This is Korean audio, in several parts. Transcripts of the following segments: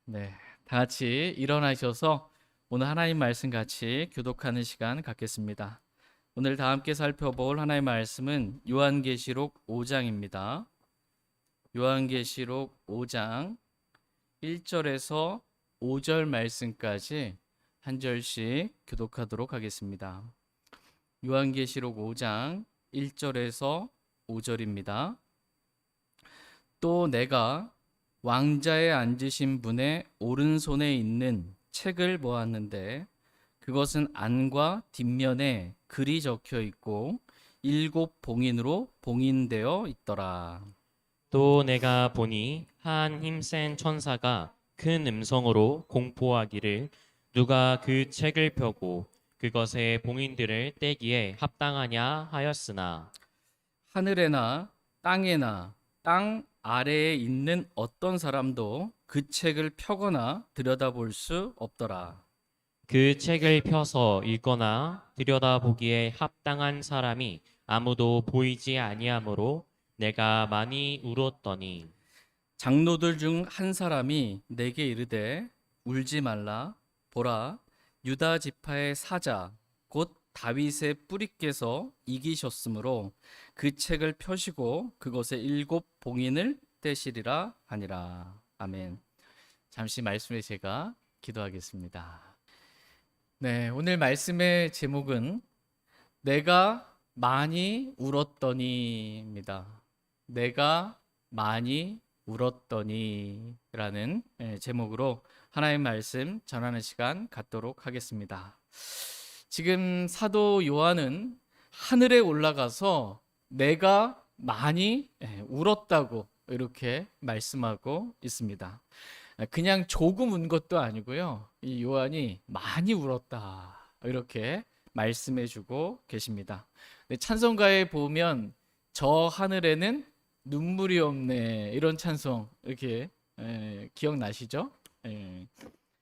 네, 다 같이 일어나셔서 오늘 하나님 말씀 같이 교독하는 시간 갖겠습니다. 오늘 다 함께 살펴볼 하나님 말씀은 요한계시록 5장입니다. 요한계시록 5장 1절에서 5절 말씀까지 한 절씩 교독하도록 하겠습니다. 요한계시록 5장 1절에서 5절입니다. 또 내가 왕자에 앉으신 분의 오른손에 있는 책을 보았는데 그것은 안과 뒷면에 글이 적혀 있고 7봉인으로 봉인되어 있더라. 또 내가 보니 한 힘센 천사가 큰 음성으로 공포하기를 누가 그 책을 펴고 그것의 봉인들을 떼기에 합당하냐 하였으나 하늘에나 땅에나 땅 아래에 있는 어떤 사람도 그 책을 펴거나 들여다볼 수 없더라. 그 책을 펴서 읽거나 들여다보기에 합당한 사람이 아무도 보이지 아니하므로 내가 많이 울었더니 장로들 중 한 사람이 내게 이르되 울지 말라. 보라, 유다 지파의 사자 곧 다윗의 뿌리께서 이기셨으므로 그 책을 펴시고 그것의 7봉인을 떼시리라 하니라. 아멘. 잠시 말씀에 제가 기도하겠습니다. 네, 오늘 말씀의 제목은 내가 많이 울었더니입니다. 내가 많이 울었더니라는 제목으로 하나님 말씀 전하는 시간 갖도록 하겠습니다. 지금 사도 요한은 하늘에 올라가서 내가 많이 울었다고 이렇게 말씀하고 있습니다. 그냥 조금 운 것도 아니고요. 이 요한이 많이 울었다 이렇게 말씀해 주고 계십니다. 찬송가에 보면 저 하늘에는 눈물이 없네 이런 찬송 이렇게 기억나시죠?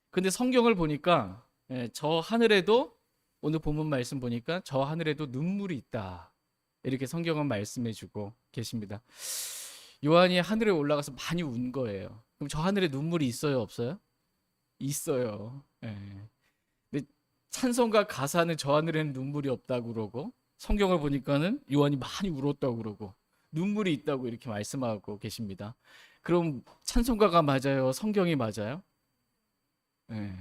근데 성경을 보니까 저 하늘에도 오늘 본문 말씀 보니까 저 하늘에도 눈물이 있다 이렇게 성경은 말씀해 주고 계십니다. 요한이 하늘에 올라가서 많이 운 거예요. 그럼 저 하늘에 눈물이 있어요, 없어요? 있어요. 근데 찬송가 가사는 저 하늘에는 눈물이 없다고 그러고 성경을 보니까는 요한이 많이 울었다고 그러고 눈물이 있다고 이렇게 말씀하고 계십니다. 그럼 찬송가가 맞아요? 성경이 맞아요? 예.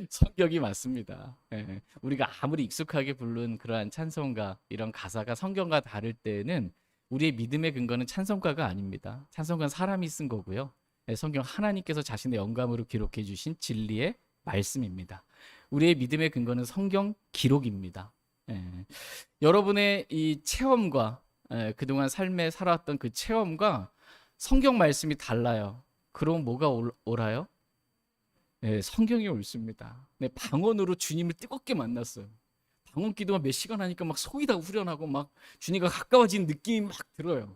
성경이 맞습니다. 예. 우리가 아무리 익숙하게 부른 그러한 찬송가 이런 가사가 성경과 다를 때는 우리의 믿음의 근거는 찬송가가 아닙니다. 찬송가는 사람이 쓴 거고요. 예, 성경 하나님께서 자신의 영감으로 기록해 주신 진리의 말씀입니다. 우리의 믿음의 근거는 성경 기록입니다. 예. 여러분의 이 체험과 그동안 삶에 살아왔던 그 체험과 성경 말씀이 달라요. 그럼 뭐가 옳아요? 네, 성경이 옳습니다. 네, 방언으로 주님을 뜨겁게 만났어요. 방언 기도가 몇 시간 하니까 막 속이 다 후련하고 막 주님과 가까워진 느낌이 막 들어요.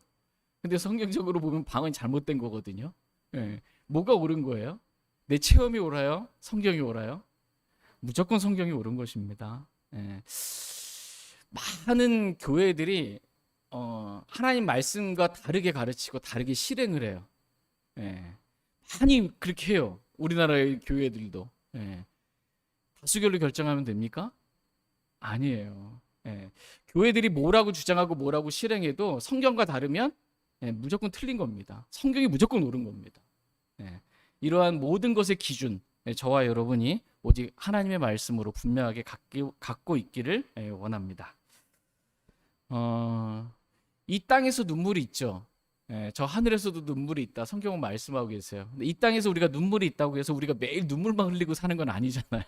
근데 성경적으로 보면 방언이 잘못된 거거든요. 네, 뭐가 옳은 거예요? 내 체험이 옳아요? 성경이 옳아요? 무조건 성경이 옳은 것입니다. 네. 많은 교회들이 하나님 말씀과 다르게 가르치고 다르게 실행을 해요. 예. 많이 그렇게 해요. 우리나라의 교회들도. 예. 다수결로 결정하면 됩니까? 아니에요. 예. 교회들이 뭐라고 주장하고 뭐라고 실행해도 성경과 다르면 무조건 틀린 겁니다. 성경이 무조건 옳은 겁니다. 예. 이러한 모든 것의 기준, 저와 여러분이 오직 하나님의 말씀으로 분명하게 갖고 있기를 원합니다. 이 땅에서 눈물이 있죠. 저 하늘에서도 눈물이 있다. 성경은 말씀하고 계세요. 근데 이 땅에서 우리가 눈물이 있다고 해서 우리가 매일 눈물만 흘리고 사는 건 아니잖아요.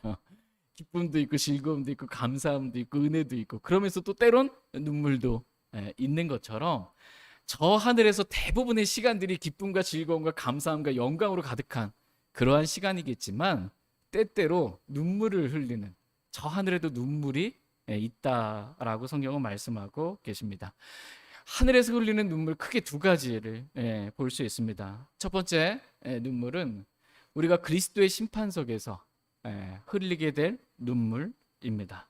기쁨도 있고 즐거움도 있고 감사함도 있고 은혜도 있고 그러면서 또 때론 눈물도 있는 것처럼 저 하늘에서 대부분의 시간들이 기쁨과 즐거움과 감사함과 영광으로 가득한 그러한 시간이겠지만 때때로 눈물을 흘리는 저 하늘에도 눈물이 있다라고 성경은 말씀하고 계십니다. 하늘에서 흘리는 눈물 크게 두 가지를 볼 수 있습니다. 첫 번째 눈물은 우리가 그리스도의 심판석에서 흘리게 될 눈물입니다.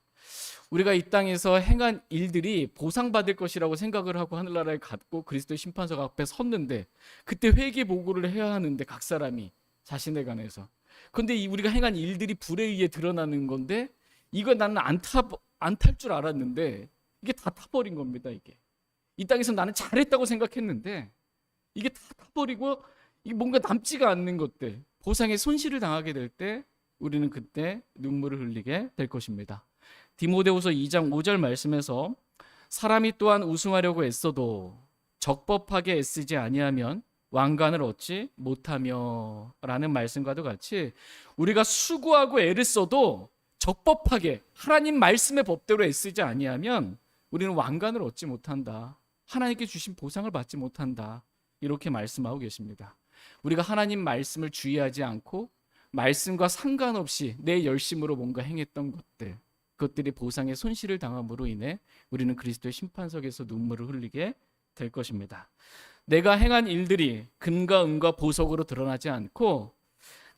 우리가 이 땅에서 행한 일들이 보상받을 것이라고 생각을 하고 하늘나라에 갔고 그리스도의 심판석 앞에 섰는데 그때 회개 보고를 해야 하는데 각 사람이 자신에 관해서. 근데 우리가 행한 일들이 불에 의해 드러나는 건데 이거 나는 안 탈 줄 알았는데 이게 다 타버린 겁니다. 이게 이 땅에서 나는 잘했다고 생각했는데 이게 다 타버리고 이게 뭔가 남지가 않는 것들, 보상의 손실을 당하게 될 때 우리는 그때 눈물을 흘리게 될 것입니다. 디모데후서 2장 5절 말씀에서 사람이 또한 우승하려고 애써도 적법하게 애쓰지 아니하면 왕관을 얻지 못하며 라는 말씀과도 같이 우리가 수고하고 애를 써도 적법하게 하나님 말씀의 법대로 애쓰지 아니하면 우리는 왕관을 얻지 못한다. 하나님께 주신 보상을 받지 못한다. 이렇게 말씀하고 계십니다. 우리가 하나님 말씀을 주의하지 않고 말씀과 상관없이 내 열심으로 뭔가 행했던 것들, 그것들이 보상의 손실을 당함으로 인해 우리는 그리스도의 심판석에서 눈물을 흘리게 될 것입니다. 내가 행한 일들이 금과 은과 보석으로 드러나지 않고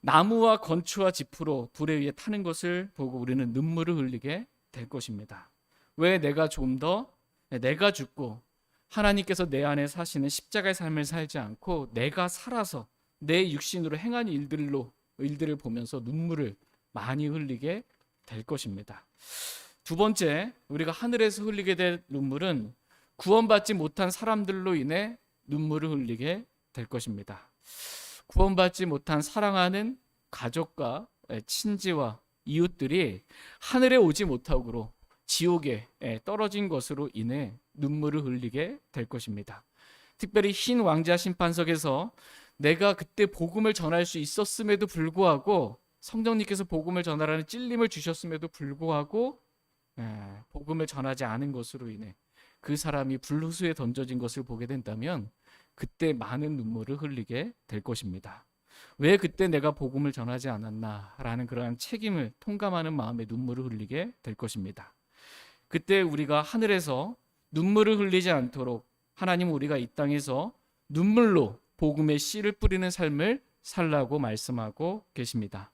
나무와 건추와 지프로 불에 의해 타는 것을 보고 우리는 눈물을 흘리게 될 것입니다. 왜 내가 좀 더 내가 죽고 하나님께서 내 안에 사시는 십자가의 삶을 살지 않고 내가 살아서 내 육신으로 행한 일들을 보면서 눈물을 많이 흘리게 될 것입니다. 두 번째, 우리가 하늘에서 흘리게 될 눈물은 구원받지 못한 사람들로 인해 눈물을 흘리게 될 것입니다. 구원받지 못한 사랑하는 가족과 친지와 이웃들이 하늘에 오지 못하고 지옥에 떨어진 것으로 인해 눈물을 흘리게 될 것입니다. 특별히 흰 왕자 심판석에서 내가 그때 복음을 전할 수 있었음에도 불구하고 성령님께서 복음을 전하라는 찔림을 주셨음에도 불구하고 복음을 전하지 않은 것으로 인해 그 사람이 불호수에 던져진 것을 보게 된다면 그때 많은 눈물을 흘리게 될 것입니다. 왜 그때 내가 복음을 전하지 않았나라는 그러한 책임을 통감하는 마음에 눈물을 흘리게 될 것입니다. 그때 우리가 하늘에서 눈물을 흘리지 않도록 하나님은 우리가 이 땅에서 눈물로 복음의 씨를 뿌리는 삶을 살라고 말씀하고 계십니다.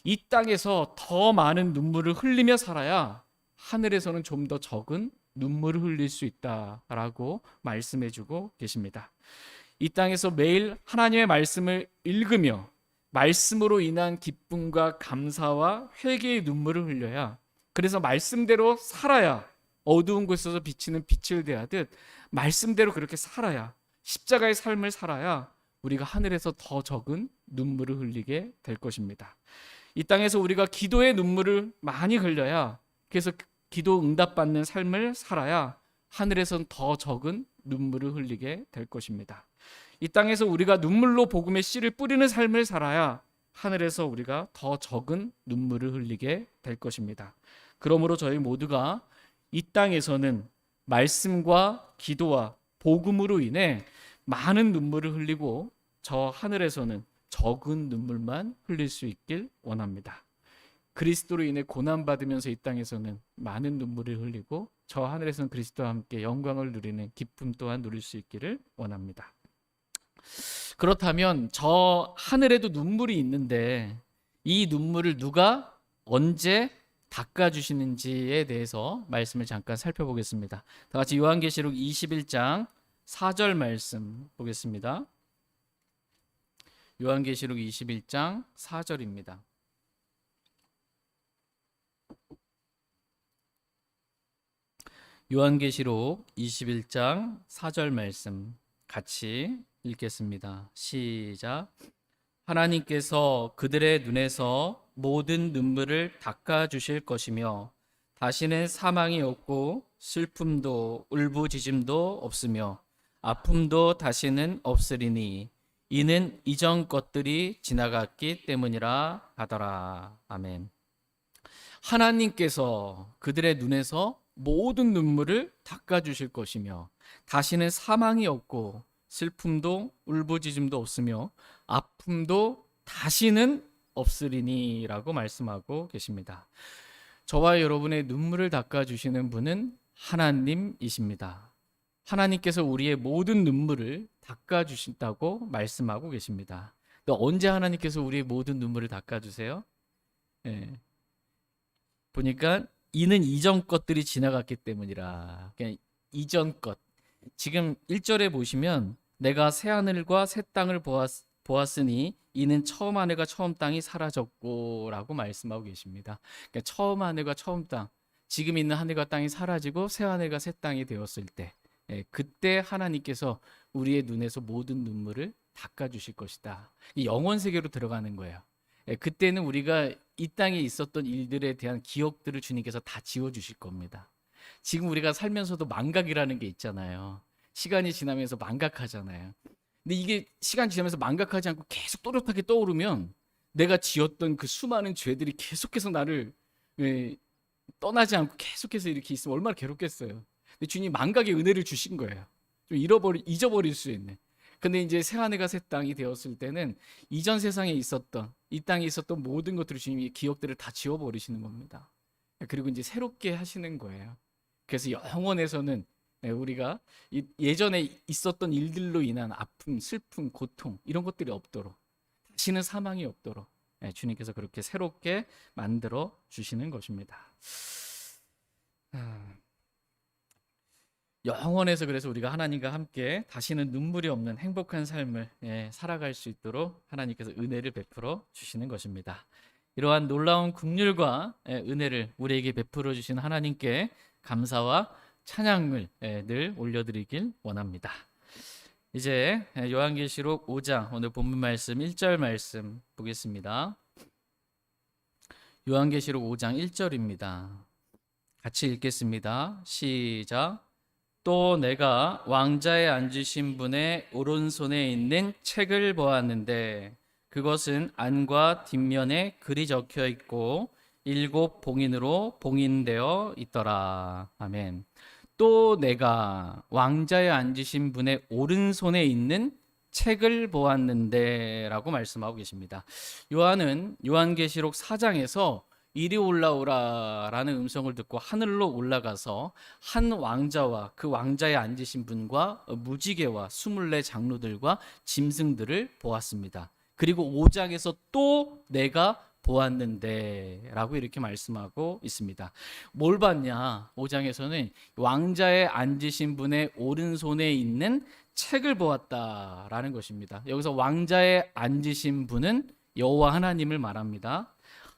이 땅에서 더 많은 눈물을 흘리며 살아야 하늘에서는 좀 더 적은 눈물을 흘릴 수 있다라고 말씀해주고 계십니다. 이 땅에서 매일 하나님의 말씀을 읽으며 말씀으로 인한 기쁨과 감사와 회개의 눈물을 흘려야, 그래서 말씀대로 살아야 어두운 곳에서 비치는 빛을 대하듯 말씀대로 그렇게 살아야, 십자가의 삶을 살아야 우리가 하늘에서 더 적은 눈물을 흘리게 될 것입니다. 이 땅에서 우리가 기도의 눈물을 많이 흘려야, 그래서 기도 응답받는 삶을 살아야 하늘에선 더 적은 눈물을 흘리게 될 것입니다. 이 땅에서 우리가 눈물로 복음의 씨를 뿌리는 삶을 살아야 하늘에서 우리가 더 적은 눈물을 흘리게 될 것입니다. 그러므로 저희 모두가 이 땅에서는 말씀과 기도와 복음으로 인해 많은 눈물을 흘리고 저 하늘에서는 적은 눈물만 흘릴 수 있길 원합니다. 그리스도로 인해 고난받으면서 이 땅에서는 많은 눈물을 흘리고 저 하늘에서는 그리스도와 함께 영광을 누리는 기쁨 또한 누릴 수 있기를 원합니다. 그렇다면 저 하늘에도 눈물이 있는데 이 눈물을 누가 언제 닦아주시는지에 대해서 말씀을 잠깐 살펴보겠습니다. 다 같이 요한계시록 21장 4절 말씀 보겠습니다. 요한계시록 21장 4절입니다. 요한계시록 21장 4절 말씀 같이 읽겠습니다. 시작. 하나님께서 그들의 눈에서 모든 눈물을 닦아 주실 것이며 다시는 사망이 없고 슬픔도 울부짖음도 없으며 아픔도 다시는 없으리니 이는 이전 것들이 지나갔기 때문이라 하더라. 아멘. 하나님께서 그들의 눈에서 모든 눈물을 닦아 주실 것이며 다시는 사망이 없고 슬픔도 울부짖음도 없으며 아픔도 다시는 없으리니라고 말씀하고 계십니다. 저와 여러분의 눈물을 닦아 주시는 분은 하나님이십니다. 하나님께서 우리의 모든 눈물을 닦아 주신다고 말씀하고 계십니다. 또 언제 하나님께서 우리의 모든 눈물을 닦아 주세요? 보니까 이는 이전 것들이 지나갔기 때문이라. 그냥 이전 것. 지금 1절에 보시면 내가 새 하늘과 새 땅을 보았으니 이는 처음 하늘과 처음 땅이 사라졌고라고 말씀하고 계십니다. 그러니까 처음 하늘과 처음 땅, 지금 있는 하늘과 땅이 사라지고 새 하늘과 새 땅이 되었을 때, 그때 하나님께서 우리의 눈에서 모든 눈물을 닦아주실 것이다. 이 영원 세계로 들어가는 거예요. 그때는 우리가 이 땅에 있었던 일들에 대한 기억들을 주님께서 다 지워주실 겁니다. 지금 우리가 살면서도 망각이라는 게 있잖아요. 시간이 지나면서 망각하잖아요. 근데 이게 시간 지나면서 망각하지 않고 계속 또렷하게 떠오르면 내가 지었던 그 수많은 죄들이 계속해서 나를 떠나지 않고 계속해서 이렇게 있으면 얼마나 괴롭겠어요. 근데 주님 망각의 은혜를 주신 거예요. 좀 잊어버릴 수 있는. 근데 이제 새 하늘과 새 땅이 되었을 때는 이전 세상에 있었던, 이 땅에 있었던 모든 것들을 주님이 기억들을 다 지워버리시는 겁니다. 그리고 이제 새롭게 하시는 거예요. 그래서 영원에서는 우리가 예전에 있었던 일들로 인한 아픔, 슬픔, 고통 이런 것들이 없도록, 다시는 사망이 없도록 주님께서 그렇게 새롭게 만들어 주시는 것입니다. 영원에서 그래서 우리가 하나님과 함께 다시는 눈물이 없는 행복한 삶을 살아갈 수 있도록 하나님께서 은혜를 베풀어 주시는 것입니다. 이러한 놀라운 긍휼과 은혜를 우리에게 베풀어 주신 하나님께 감사와 찬양을 늘 올려드리길 원합니다. 이제 요한계시록 5장 오늘 본문 말씀 1절 말씀 보겠습니다. 요한계시록 5장 1절입니다. 같이 읽겠습니다. 시작. 또 내가 왕자에 앉으신 분의 오른손에 있는 책을 보았는데 그것은 안과 뒷면에 글이 적혀 있고 7 봉인으로 봉인되어 있더라. 아멘. 또 내가 왕자에 앉으신 분의 오른손에 있는 책을 보았는데 라고 말씀하고 계십니다. 요한은 요한계시록 4장에서 이리 올라오라 라는 음성을 듣고 하늘로 올라가서 한 왕자와 그 왕자에 앉으신 분과 무지개와 24 장로들과 짐승들을 보았습니다. 그리고 5장에서 또 내가 보았는데 라고 이렇게 말씀하고 있습니다. 뭘 봤냐? 5장에서는 왕자에 앉으신 분의 오른손에 있는 책을 보았다라는 것입니다. 여기서 왕자에 앉으신 분은 여호와 하나님을 말합니다.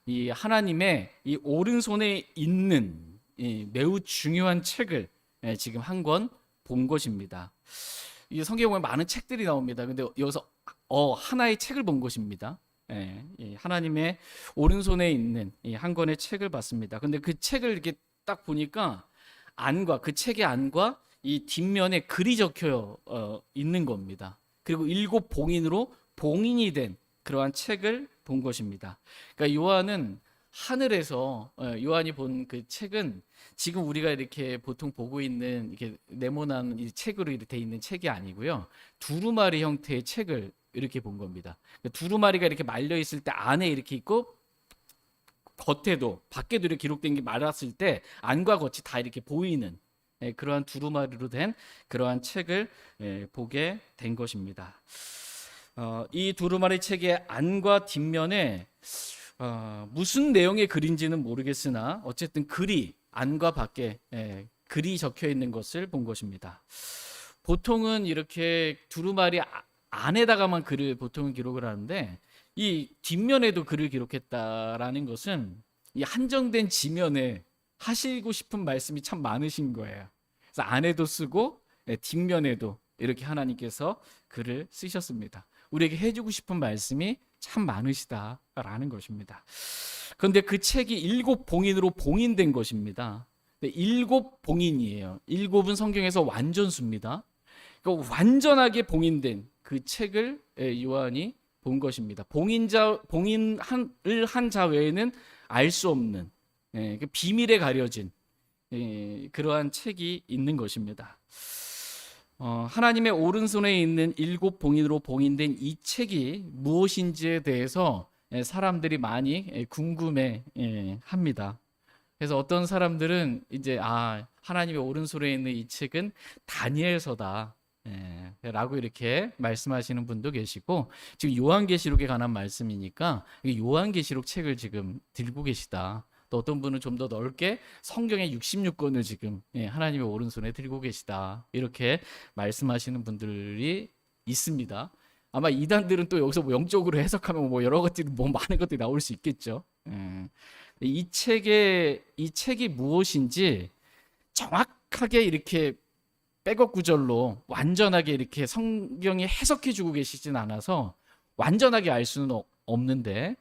이 하나님의 이 오른손에 있는 이 매우 중요한 책을 지금 한 권 본 것입니다. 이 성경에 보면 많은 책들이 나옵니다. 근데 여기서 하나의 책을 본 것입니다. 하나님의 오른손에 있는 한 권의 책을 봤습니다. 근데 그 책을 이렇게 딱 보니까 그 책의 안과 이 뒷면에 글이 적혀 있는 겁니다. 그리고 7 봉인으로 봉인이 된 그러한 책을 본 것입니다. 그러니까 요한은 하늘에서 요한이 본 그 책은 지금 우리가 이렇게 보통 보고 있는 이렇게 네모난 이 책으로 이렇게 돼 있는 책이 아니고요. 두루마리 형태의 책을 이렇게 본 겁니다. 두루마리가 이렇게 말려 있을 때 안에 이렇게 있고 겉에도 밖에도 이렇게 기록된 게 말았을 때 안과 겉이 다 이렇게 보이는 그러한 두루마리로 된 그러한 책을 보게 된 것입니다. 이 두루마리 책의 안과 뒷면에 무슨 내용의 글인지는 모르겠으나 어쨌든 글이 안과 밖에 글이 적혀 있는 것을 본 것입니다. 보통은 이렇게 두루마리 안에다가만 글을 보통은 기록을 하는데 이 뒷면에도 글을 기록했다라는 것은 이 한정된 지면에 하시고 싶은 말씀이 참 많으신 거예요. 그래서 안에도 쓰고 뒷면에도 이렇게 하나님께서 글을 쓰셨습니다. 우리에게 해주고 싶은 말씀이 참 많으시다라는 것입니다. 그런데 그 책이 7 봉인으로 봉인된 것입니다. 7 봉인이에요. 7은 성경에서 완전수입니다. 그러니까 완전하게 봉인된 그 책을 요한이 본 것입니다. 봉인을 한 자 외에는 알 수 없는 비밀에 가려진 그러한 책이 있는 것입니다. 하나님의 오른손에 있는 7 봉인으로 봉인된 이 책이 무엇인지에 대해서 사람들이 많이 궁금해 합니다. 그래서 어떤 사람들은 이제 하나님의 오른손에 있는 이 책은 다니엘서다 라고 이렇게 말씀하시는 분도 계시고, 지금 요한계시록에 관한 말씀이니까 요한계시록 책을 지금 들고 계시다. 또 어떤 분은 좀 더 넓게 성경의 66권을 지금 하나님의 오른손에 들고 계시다. 이렇게 말씀하시는 분들이 있습니다. 아마 이단들은 또 여기서 뭐 영적으로 해석하면 뭐 여러 것들이 뭐 많은 것들이 나올 수 있겠죠. 이 책이 무엇인지 정확하게 이렇게 백업 구절로 완전하게 이렇게 성경이 해석해 주고 계시진 않아서 완전하게 알 수는 없는데,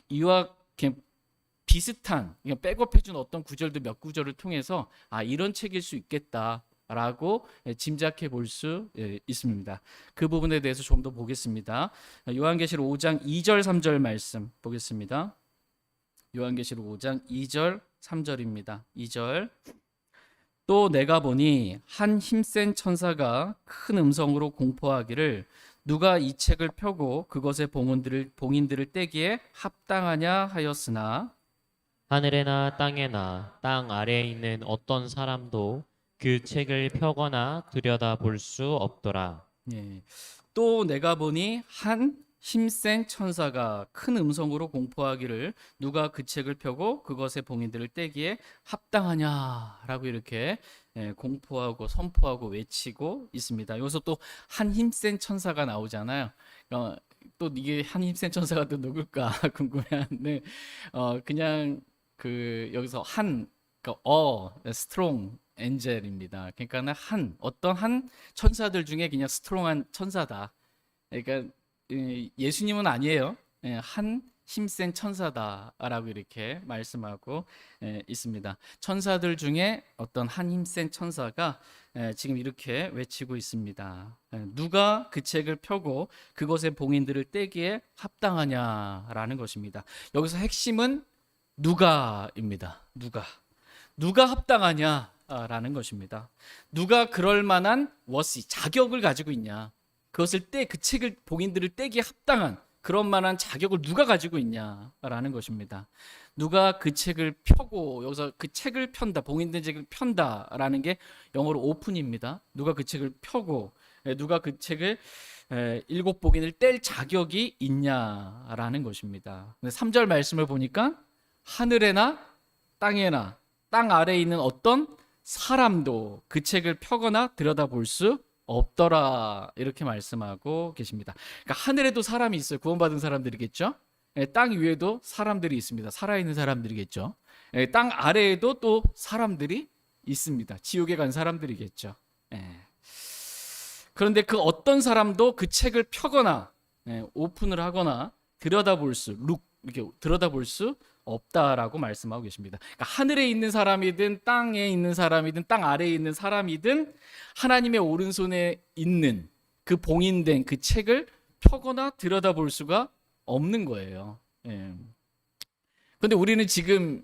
이와 비슷한 백업해 준 어떤 구절들 몇 구절을 통해서 이런 책일 수 있겠다라고 짐작해 볼 수 있습니다. 그 부분에 대해서 좀 더 보겠습니다. 요한계시록 5장 2절 3절 말씀 보겠습니다. 요한계시록 5장 2절 3절입니다. 2절. 또 내가 보니 한 힘센 천사가 큰 음성으로 공포하기를 누가 이 책을 펴고 그것의 봉인들을 떼기에 합당하냐 하였으나 하늘에나 땅에나 땅 아래에 있는 어떤 사람도 그 책을 펴거나 들여다 볼 수 없더라. 예. 또 내가 보니 한 힘센 천사가 큰 음성으로 공포하기를 누가 그 책을 펴고 그것의 봉인들을 떼기에 합당하냐라고 이렇게 공포하고 선포하고 외치고 있습니다. 여기서 또 한 힘센 천사가 나오잖아요. 또 이게 한 힘센 천사가 또 누굴까 궁금해하는데 그냥 여기서 스트롱 엔젤입니다. 그러니까는 어떤 한 천사들 중에 그냥 스트롱한 천사다. 그러니까 예수님은 아니에요. 한 힘센 천사다라고 이렇게 말씀하고 있습니다. 천사들 중에 어떤 한 힘센 천사가 지금 이렇게 외치고 있습니다. 누가 그 책을 펴고 그것의 봉인들을 떼기에 합당하냐라는 것입니다. 여기서 핵심은 누가입니다. 누가 합당하냐라는 것입니다. 누가 그럴 만한 자격을 가지고 있냐? 그것을 그 책을 봉인들을 떼기에 합당한 그런 만한 자격을 누가 가지고 있냐라는 것입니다. 누가 그 책을 펴고, 여기서 그 책을 편다, 봉인된 책을 편다라는 게 영어로 오픈입니다. 누가 그 책을 펴고, 누가 그 책을 7봉인을 뗄 자격이 있냐라는 것입니다. 3절 말씀을 보니까 하늘에나 땅에나 땅 아래에 있는 어떤 사람도 그 책을 펴거나 들여다볼 수 없더라, 이렇게 말씀하고 계십니다. 그러니까 하늘에도 사람이 있어요. 구원받은 사람들이겠죠. 땅 위에도 사람들이 있습니다. 살아있는 사람들이겠죠. 땅 아래에도 또 사람들이 있습니다. 지옥에 간 사람들이겠죠. 그런데 그 어떤 사람도 그 책을 펴거나 오픈을 하거나 이렇게 들여다볼 수 없다라고 말씀하고 계십니다. 그러니까 하늘에 있는 사람이든 땅에 있는 사람이든 땅 아래에 있는 사람이든 하나님의 오른손에 있는 그 봉인된 그 책을 펴거나 들여다볼 수가 없는 거예요. 그런데 우리는 지금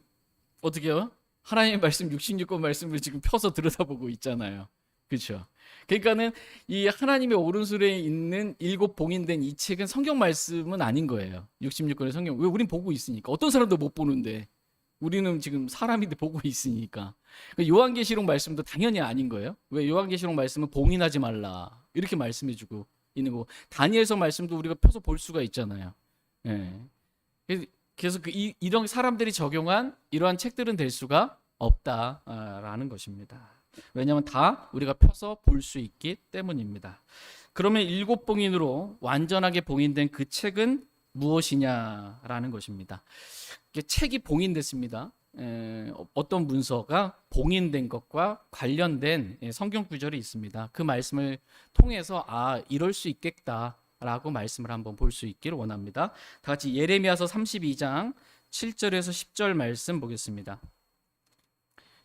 어떻게 해요? 하나님의 말씀 66권 말씀을 지금 펴서 들여다보고 있잖아요. 그렇죠? 그러니까는 이 하나님의 오른손에 있는 7 봉인된 이 책은 성경 말씀은 아닌 거예요. 66권의 성경. 왜? 우린 보고 있으니까. 어떤 사람도 못 보는데 우리는 지금 사람인데 보고 있으니까. 요한계시록 말씀도 당연히 아닌 거예요. 왜? 요한계시록 말씀은 봉인하지 말라 이렇게 말씀해주고 있는 거고, 다니엘서 말씀도 우리가 펴서 볼 수가 있잖아요. 그래서 이런 사람들이 적용한 이러한 책들은 될 수가 없다라는 것입니다. 왜냐하면 다 우리가 펴서 볼 수 있기 때문입니다. 그러면 7봉인으로 완전하게 봉인된 그 책은 무엇이냐라는 것입니다. 책이 봉인됐습니다. 어떤 문서가 봉인된 것과 관련된 성경 구절이 있습니다. 그 말씀을 통해서 이럴 수 있겠다라고 말씀을 한번 볼 수 있기를 원합니다. 다 같이 예레미야서 32장 7절에서 10절 말씀 보겠습니다.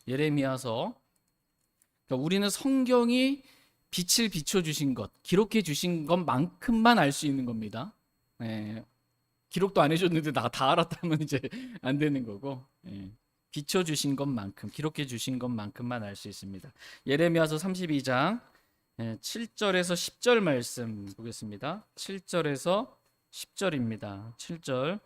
예레미야서. 그러니까 우리는 성경이 빛을 비춰주신 것, 기록해 주신 것만큼만 알 수 있는 겁니다. 기록도 안 해줬는데 나 다 알았다면 이제 안 되는 거고, 비춰주신 것만큼, 기록해 주신 것만큼만 알 수 있습니다. 예레미야서 32장 7절에서 10절 말씀 보겠습니다. 7절에서 10절입니다. 7절.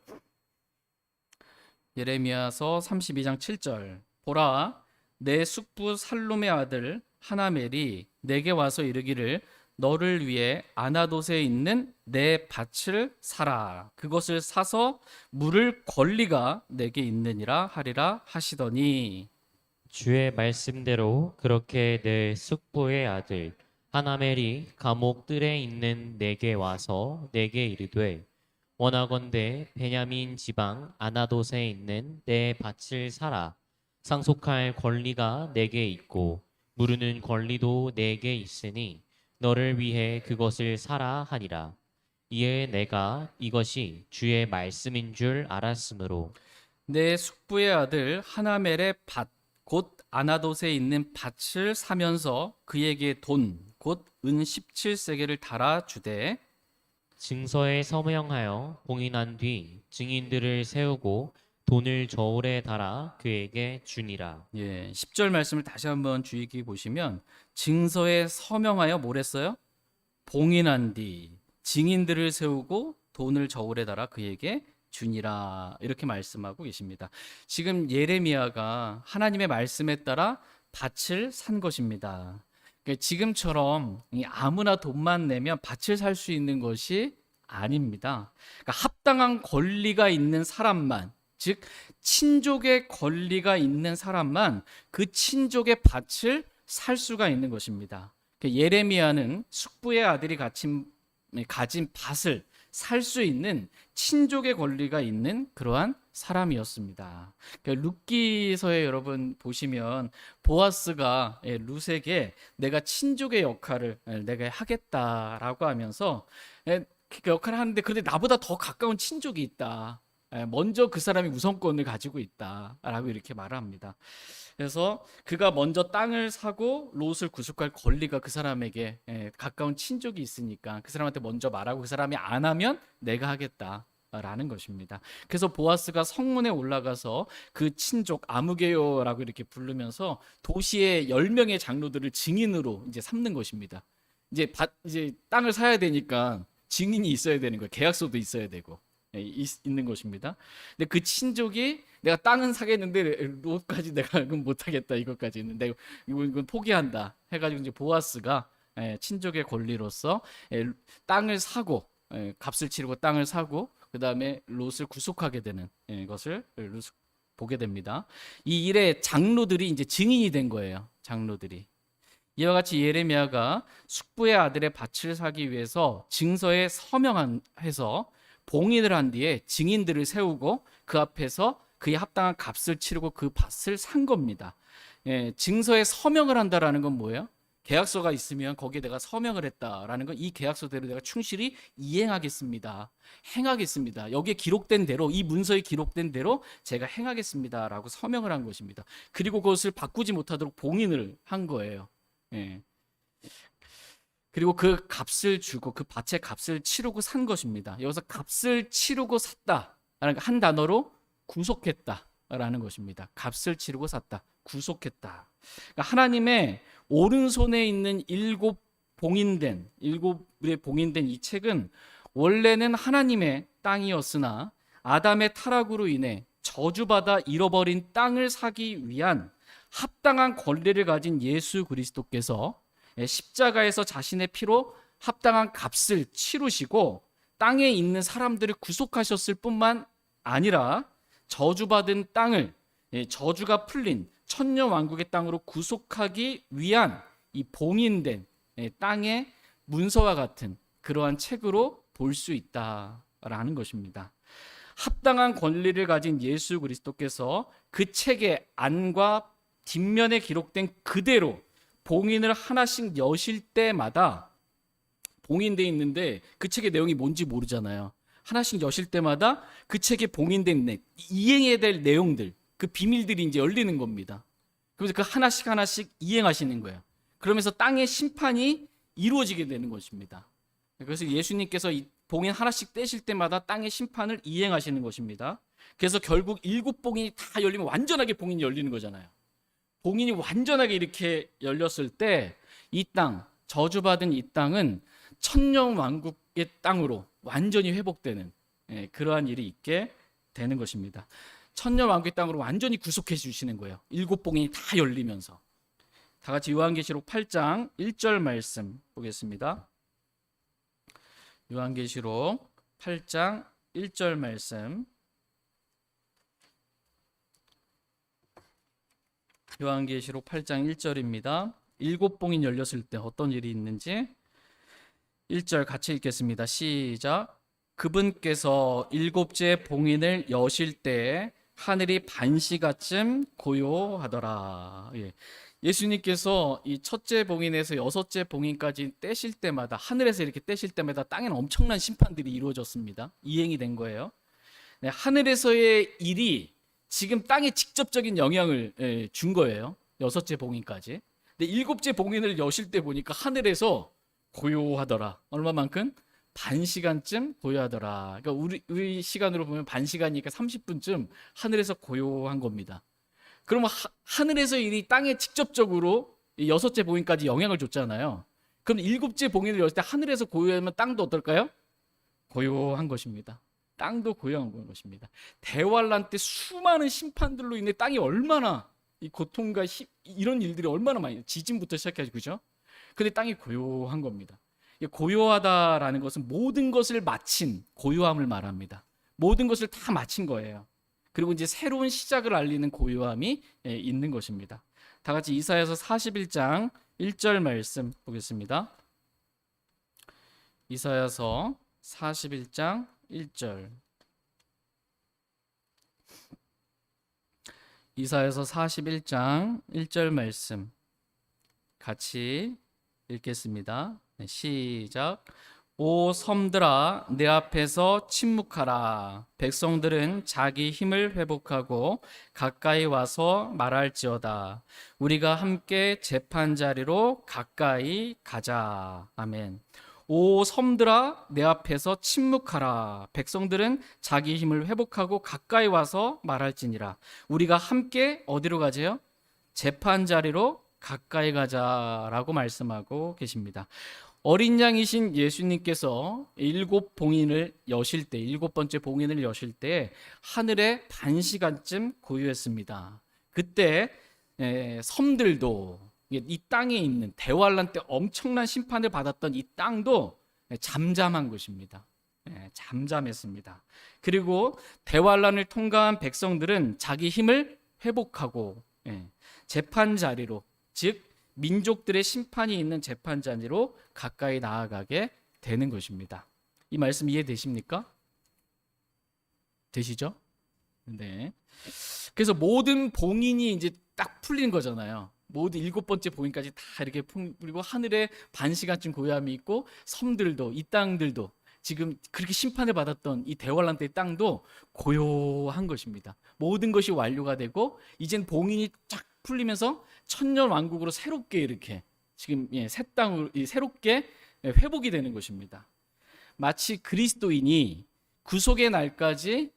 예레미야서 32장 7절. 보라, 내 숙부 살룸의 아들 하나멜이 내게 와서 이르기를 너를 위해 아나돗에 있는 내 밭을 사라. 그것을 사서 물을 권리가 내게 있느니라 하리라 하시더니. 주의 말씀대로 그렇게 내 숙부의 아들 하나멜이 감옥 뜰에 있는 내게 와서 내게 이르되 원하건대 베냐민 지방 아나돗에 있는 내 밭을 사라. 상속할 권리가 내게 있고 무르는 권리도 내게 있으니 너를 위해 그것을 사라 하니라. 이에 내가 이것이 주의 말씀인 줄 알았으므로 내 숙부의 아들 하나멜의 밭, 곧 아나돗에 있는 밭을 사면서 그에게 돈, 곧 은 17세겔을 달아 주되 증서에 서명하여 봉인한 뒤 증인들을 세우고 돈을 저울에 달아 그에게 주니라. 10절 말씀을 다시 한번 주의 깊게 보시면 증서에 서명하여 뭘 했어요? 봉인한 뒤 증인들을 세우고 돈을 저울에 달아 그에게 주니라 이렇게 말씀하고 계십니다. 지금 예레미야가 하나님의 말씀에 따라 밭을 산 것입니다. 그러니까 지금처럼 아무나 돈만 내면 밭을 살 수 있는 것이 아닙니다. 그러니까 합당한 권리가 있는 사람만, 즉 친족의 권리가 있는 사람만 그 친족의 밭을 살 수가 있는 것입니다. 그러니까 예레미야는 숙부의 아들이 가진 밭을 살 수 있는 친족의 권리가 있는 그러한 사람이었습니다. 그러니까 룻기서에 여러분 보시면 보아스가 룻에게 내가 친족의 역할을 내가 하겠다라고 하면서 그 역할을 하는데 그런데 나보다 더 가까운 친족이 있다. 먼저 그 사람이 우선권을 가지고 있다라고 이렇게 말합니다. 그래서 그가 먼저 땅을 사고 롯을 구속할 권리가 그 사람에게 가까운 친족이 있으니까 그 사람한테 먼저 말하고 그 사람이 안 하면 내가 하겠다라는 것입니다. 그래서 보아스가 성문에 올라가서 그 친족 아무개요라고 이렇게 부르면서 도시의 10명의 장로들을 증인으로 이제 삼는 것입니다. 이제 땅을 사야 되니까 증인이 있어야 되는 거예요. 계약서도 있어야 되고. 있는 것입니다. 근데 그 친족이 내가 땅은 사겠는데 롯까지 내가 그건 못 하겠다 이것까지는 내가 이건 포기한다 해가지고 이제 보아스가 친족의 권리로서 땅을 사고 값을 치르고 땅을 사고 그 다음에 롯을 구속하게 되는 것을 보게 됩니다. 이 일에 장로들이 이제 증인이 된 거예요. 장로들이. 이와 같이 예레미야가 숙부의 아들의 밭을 사기 위해서 증서에 서명해서 봉인을 한 뒤에 증인들을 세우고 그 앞에서 그에 합당한 값을 치르고 그 밭을 산 겁니다. 증서에 서명을 한다라는 건 뭐예요? 계약서가 있으면 거기에 내가 서명을 했다라는 건 이 계약서대로 내가 충실히 이행하겠습니다. 행하겠습니다. 여기에 기록된 대로 이 문서에 기록된 대로 제가 행하겠습니다라고 서명을 한 것입니다. 그리고 그것을 바꾸지 못하도록 봉인을 한 거예요. 그리고 그 값을 주고 그 밭의 값을 치르고 산 것입니다. 여기서 값을 치르고 샀다라는 한 단어로 구속했다라는 것입니다. 값을 치르고 샀다, 구속했다. 그러니까 하나님의 오른손에 있는 일곱에 봉인된 이 책은 원래는 하나님의 땅이었으나 아담의 타락으로 인해 저주받아 잃어버린 땅을 사기 위한 합당한 권리를 가진 예수 그리스도께서 십자가에서 자신의 피로 합당한 값을 치르시고 땅에 있는 사람들을 구속하셨을 뿐만 아니라 저주받은 땅을 저주가 풀린 천년왕국의 땅으로 구속하기 위한 이 봉인된 땅의 문서와 같은 그러한 책으로 볼 수 있다라는 것입니다. 합당한 권리를 가진 예수 그리스도께서 그 책의 안과 뒷면에 기록된 그대로 봉인을 하나씩 여실 때마다 봉인되어 있는데 그 책의 내용이 뭔지 모르잖아요. 하나씩 여실 때마다 그 책에 봉인된 이행해야 될 내용들, 그 비밀들이 이제 열리는 겁니다. 그래서 그 하나씩 이행하시는 거예요. 그러면서 땅의 심판이 이루어지게 되는 것입니다. 그래서 예수님께서 이 봉인 하나씩 떼실 때마다 땅의 심판을 이행하시는 것입니다. 그래서 결국 7봉인이 다 열리면 완전하게 봉인이 열리는 거잖아요. 봉인이 완전하게 이렇게 열렸을 때 이 땅, 저주받은 이 땅은 천년왕국의 땅으로 완전히 회복되는 그러한 일이 있게 되는 것입니다. 천년왕국의 땅으로 완전히 구속해 주시는 거예요. 7봉인이 다 열리면서. 다 같이 요한계시록 8장 1절 말씀 보겠습니다. 요한계시록 8장 1절 말씀. 요한계시록 8장 1절입니다. 일곱 봉인 열렸을 때 어떤 일이 있는지 1절 같이 읽겠습니다. 시작. 그분께서 일곱째 봉인을 여실 때에 하늘이 반시간쯤 고요하더라. 예. 예수님께서 이 첫째 봉인에서 여섯째 봉인까지 떼실 때마다, 하늘에서 이렇게 떼실 때마다 땅에는 엄청난 심판들이 이루어졌습니다. 이행이 된 거예요. 네, 하늘에서의 일이 지금 땅에 직접적인 영향을 준 거예요. 여섯째 봉인까지. 근데 일곱째 봉인을 여실 때 보니까 하늘에서 고요하더라. 얼마만큼? 반 시간쯤 고요하더라. 그러니까 우리 시간으로 보면 반 시간이니까 30분쯤 하늘에서 고요한 겁니다. 그러면 하늘에서 일이 땅에 직접적으로 이 여섯째 봉인까지 영향을 줬잖아요. 그럼 일곱째 봉인을 열을 때 하늘에서 고요하면 땅도 어떨까요? 고요한 것입니다. 땅도 고요한 것입니다. 대환란 때 수많은 심판들로 인해 땅이 얼마나 이 고통과 이런 일들이 얼마나 많이, 지진부터 시작해서, 그죠? 근데 땅이 고요한 겁니다. 고요하다라는 것은 모든 것을 마친 고요함을 말합니다. 모든 것을 다 마친 거예요. 그리고 이제 새로운 시작을 알리는 고요함이 있는 것입니다. 다 같이 이사야서 41장 1절 말씀 보겠습니다. 이사야서 41장 1절. 이사야서 41장 1절 말씀 같이 읽겠습니다. 네, 시작. 오 섬들아 내 앞에서 침묵하라. 백성들은 자기 힘을 회복하고 가까이 와서 말할지어다. 우리가 함께 재판 자리로 가까이 가자. 아멘. 오 섬들아 내 앞에서 침묵하라. 백성들은 자기 힘을 회복하고 가까이 와서 말할지니라. 우리가 함께 어디로 가지요? 재판 자리로 가까이 가자라고 말씀하고 계십니다. 어린 양이신 예수님께서 일곱 봉인을 여실 때, 일곱 번째 봉인을 여실 때 하늘에 반 시간쯤 고요했습니다. 그때 섬들도, 이 땅에 있는 대환란 때 엄청난 심판을 받았던 이 땅도 잠잠한 것입니다. 잠잠했습니다. 그리고 대환란을 통과한 백성들은 자기 힘을 회복하고 재판 자리로, 즉 민족들의 심판이 있는 재판 자리로 가까이 나아가게 되는 것입니다. 이 말씀 이해되십니까? 되시죠? 네. 그래서 모든 봉인이 이제 딱 풀린 거잖아요. 모두 일곱 번째 봉인까지 다 이렇게 풀리고 하늘에 반 시간쯤 고요함이 있고 섬들도, 이 땅들도, 지금 그렇게 심판을 받았던 이 대환란 때의 땅도 고요한 것입니다. 모든 것이 완료가 되고 이젠 봉인이 쫙 풀리면서 천년 왕국으로 새롭게 이렇게 지금 새 땅으로 새롭게 회복이 되는 것입니다. 마치 그리스도인이 구속의 날까지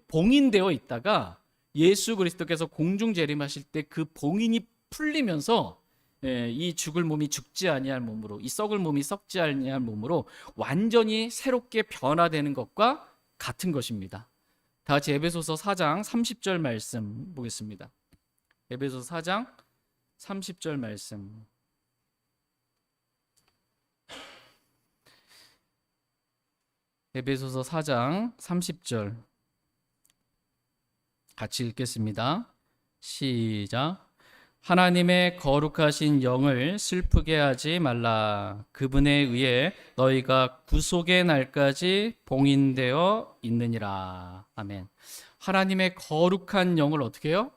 봉인되어 있다가 예수 그리스도께서 공중 재림하실 때 그 봉인이 풀리면서 이 죽을 몸이 죽지 아니할 몸으로, 이 썩을 몸이 썩지 아니할 몸으로 완전히 새롭게 변화되는 것과 같은 것입니다. 다 같이 에베소서 4장 30절 말씀 보겠습니다. 에베소서 4장 30절 말씀. 에베소서 4장 30절 같이 읽겠습니다. 시작. 하나님의 거룩하신 영을 슬프게 하지 말라. 그분에 의해 너희가 구속의 날까지 봉인되어 있느니라. 아멘. 하나님의 거룩한 영을 어떻게 해요?